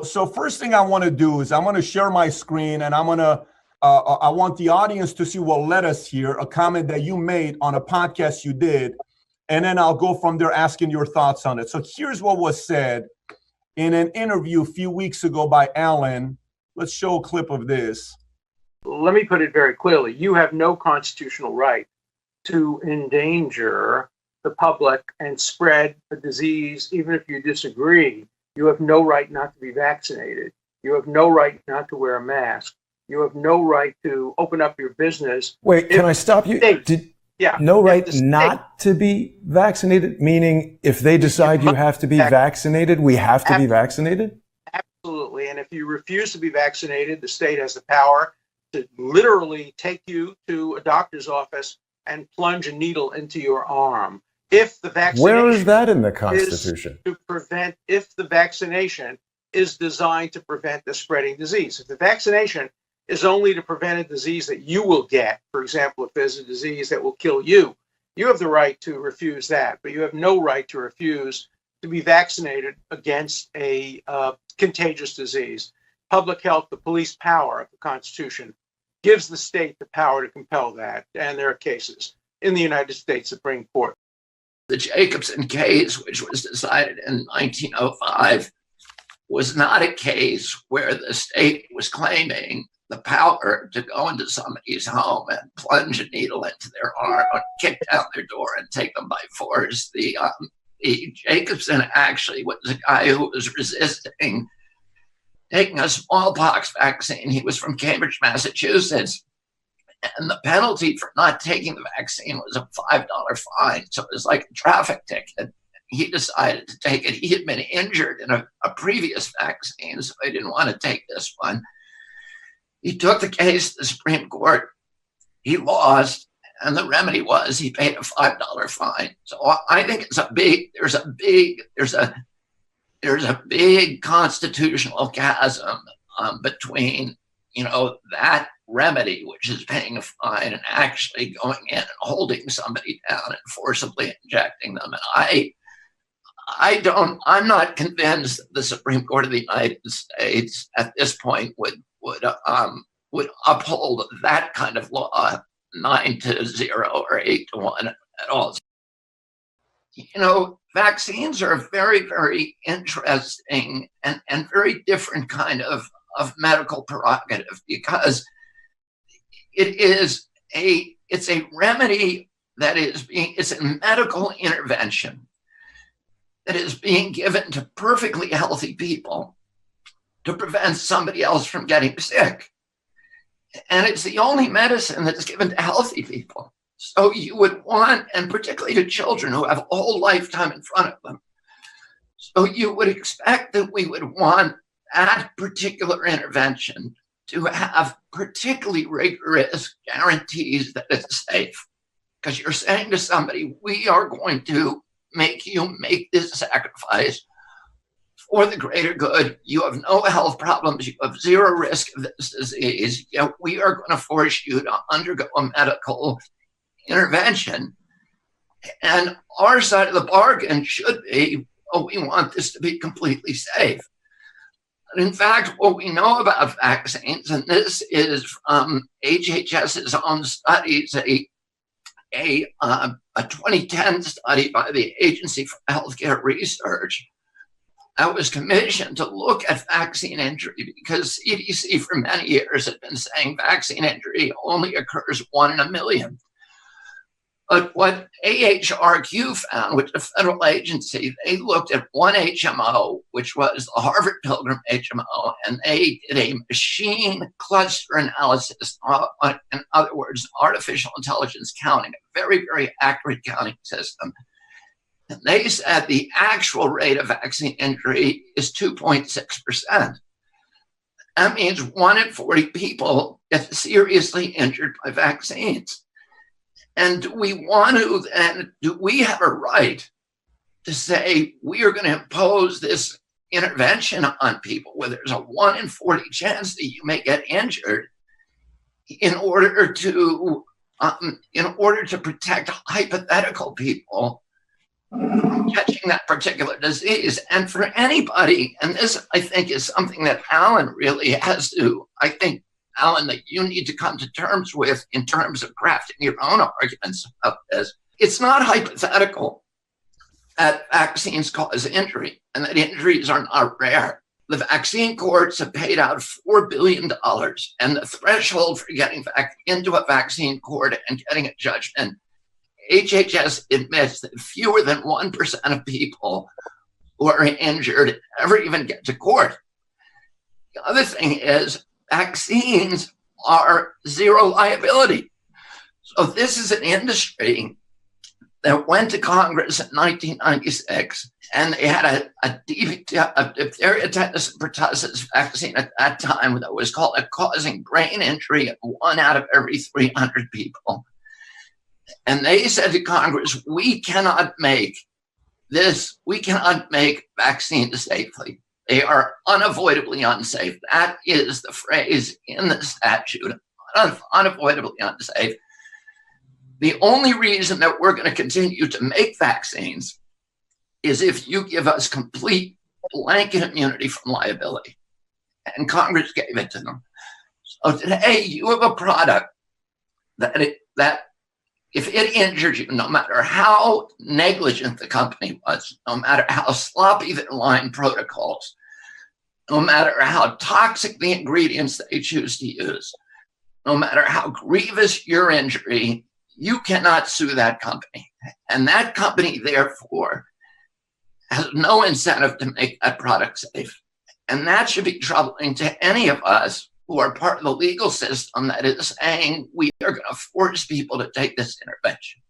So first thing I want to do is I'm going to share my screen, and I want the audience to see what led us here, a comment that you made on a podcast you did, and then I'll go from there asking your thoughts on it. So here's what was said in an interview a few weeks ago by Alan. Let's show a clip of this. Let me put it very clearly. You have no constitutional right to endanger the public and spread a disease, even if you disagree. You have no right not to be vaccinated. You have no right not to wear a mask. You have no right to open up your business. Wait, can I stop you? No right not to be vaccinated, meaning if they decide you have to be vaccinated, we have to be vaccinated? Absolutely. And if you refuse to be vaccinated, the state has the power to literally take you to a doctor's office and plunge a needle into your arm. If the vaccination Where is that in the Constitution? If the vaccination is designed to prevent the spreading disease. If the vaccination is only to prevent a disease that you will get, for example, if there's a disease that will kill you, you have the right to refuse that, but you have no right to refuse to be vaccinated against a contagious disease. Public health, the police power of the Constitution, gives the state the power to compel that, and there are cases in the United States Supreme Court. The Jacobson case, which was decided in 1905, was not a case where the state was claiming the power to go into somebody's home and plunge a needle into their arm, or kick down their door and take them by force. The Jacobson actually was a guy who was resisting taking a smallpox vaccine. He was from Cambridge, Massachusetts, and the penalty for not taking the vaccine was a $5 fine. So it was like a traffic ticket. He decided to take it. He had been injured in a previous vaccine, so he didn't want to take this one. He took the case to the Supreme Court. He lost, and the remedy was he paid a $5 fine. So I think there's a big constitutional chasm between, that remedy, which is paying a fine, and actually going in and holding somebody down and forcibly injecting them. And I'm not convinced that the Supreme Court of the United States at this point would uphold that kind of law 9-0 or 8-1 at all. Vaccines are a very, very interesting and very different kind of medical prerogative, because it's a remedy it's a medical intervention that is being given to perfectly healthy people to prevent somebody else from getting sick. And it's the only medicine that's given to healthy people. So you would want, and particularly to children who have a whole lifetime in front of them, so you would expect that we would want that particular intervention to have particularly rigorous guarantees that it's safe. Because you're saying to somebody, we are going to make you make this sacrifice for the greater good. You have no health problems. You have zero risk of this disease. Yet we are going to force you to undergo a medical intervention. And our side of the bargain should be, we want this to be completely safe. But in fact, what we know about vaccines, and this is from HHS's own studies, a 2010 study by the Agency for Healthcare Research that was commissioned to look at vaccine injury, because CDC for many years had been saying vaccine injury only occurs 1 in a million. But what AHRQ found, which is a federal agency, they looked at one HMO, which was the Harvard Pilgrim HMO, and they did a machine cluster analysis, in other words, artificial intelligence counting, a very, very accurate counting system. And they said the actual rate of vaccine injury is 2.6%. That means 1 in 40 people get seriously injured by vaccines. And do we have a right to say we are going to impose this intervention on people where there's a 1 in 40 chance that you may get injured in order to protect hypothetical people catching that particular disease. And for anybody, and this I think is something that Alan really has to, I think, Alan, that you need to come to terms with in terms of crafting your own arguments about this. It's not hypothetical that vaccines cause injury and that injuries are not rare. The vaccine courts have paid out $4 billion, and the threshold for getting back into a vaccine court and getting a judgment, HHS admits that fewer than 1% of people who are injured ever even get to court. The other thing is vaccines are zero liability. So this is an industry that went to Congress in 1996, and they had a diphtheria, tetanus, and pertussis vaccine at that time that was called causing brain injury in 1 out of every 300 people. And they said to Congress, we cannot make vaccines safely. They are unavoidably unsafe. That is the phrase in the statute, unavoidably unsafe. The only reason that we're going to continue to make vaccines is if you give us complete blanket immunity from liability. And Congress gave it to them. So today you have a product that if it injured you, no matter how negligent the company was, no matter how sloppy their line protocols, no matter how toxic the ingredients they choose to use, no matter how grievous your injury, you cannot sue that company. And that company, therefore, has no incentive to make that product safe. And that should be troubling to any of us who are part of the legal system that is saying we are going to force people to take this intervention.